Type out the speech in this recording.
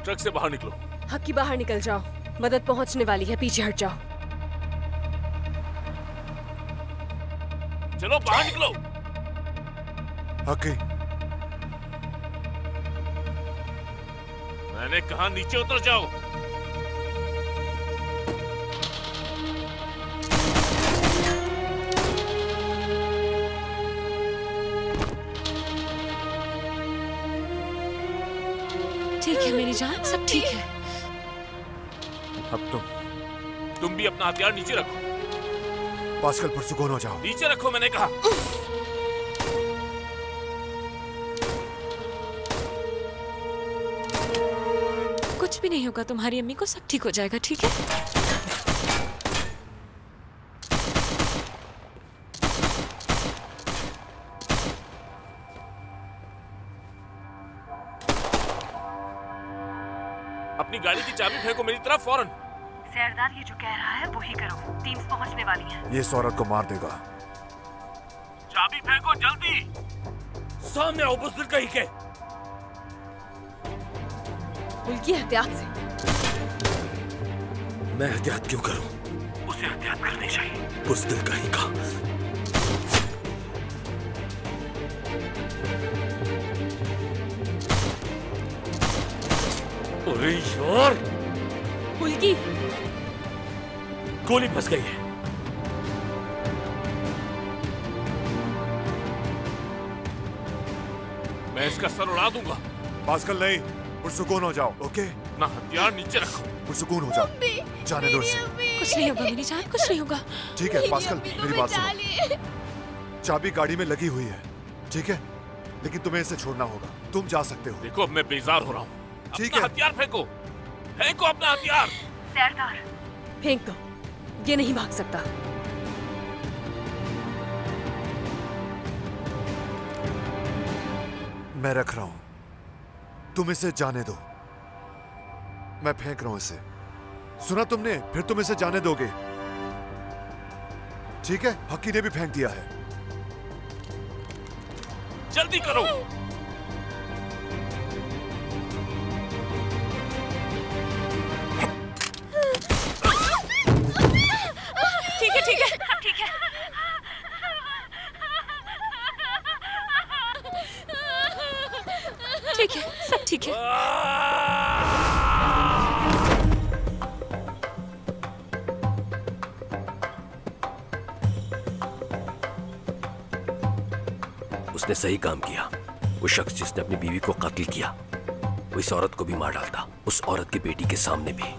Truck से बाहर निकलो। हक्की बाहर निकल जाओ, मदद पहुंचने वाली है, पीछे हट जाओ। चलो बाहर निकलो। हक्की, मैंने कहा नीचे उतर जाओ। ठीक है मेरी जान, सब ठीक है। अब तुम भी अपना हथियार नीचे रखो। पास्कल, पुरसुकून हो जाओ। नीचे रखो मैंने कहा। कुछ भी नहीं होगा तुम्हारी अम्मी को, सब ठीक हो जाएगा, ठीक है? अपनी गाड़ी की चाबी फेंको मेरी तरफ फौरन। सरदार, ये जो कह रहा है वो ही करो, टीम्स पहुंचने वाली है। ये इस औरत को मार देगा। चाबी फेंको जल्दी। सामने आओ बुज़दिल कहीं के। उनकी एहतियात से। मैं एहतियात क्यों करूं? उसे एहतियात करनी चाहिए। बुज़दिल कहीं का। अरे यार, हुल्की, गोली फंस गई है। मैं इसका सर उड़ा दूंगा। पास्कल नहीं, पुरसुकून हो जाओ, ओके? ना हथियार नीचे रखो। पुरसुकून हो जाओ, जाने दो इसे। कुछ नहीं होगा मेरी जान, कुछ नहीं होगा। ठीक है पास्कल, मेरी बात सुनो। चाबी गाड़ी में लगी हुई है, ठीक है? लेकिन तुम्हें इसे छोड़ना होगा। तुम जा सकते हो। देखो अब मैं बेजार हो रहा हूँ। ठीक अपना है। हथियार फेंको, फेंको अपना हथियार। सरदार, फेंक दो, ये नहीं भाग सकता। मैं रख रहा हूं, तुम इसे जाने दो। मैं फेंक रहा हूं इसे, सुना तुमने? फिर तुम इसे जाने दोगे, ठीक है? हक्की ने भी फेंक दिया है। जल्दी करो। ठीक है, ठीक है, सब ठीक है। ठीक है, सब ठीक है। उसने सही काम किया। वो शख्स जिसने अपनी बीवी को कत्ल किया, वो इस औरत को भी मार डालता, उस औरत की बेटी के सामने भी।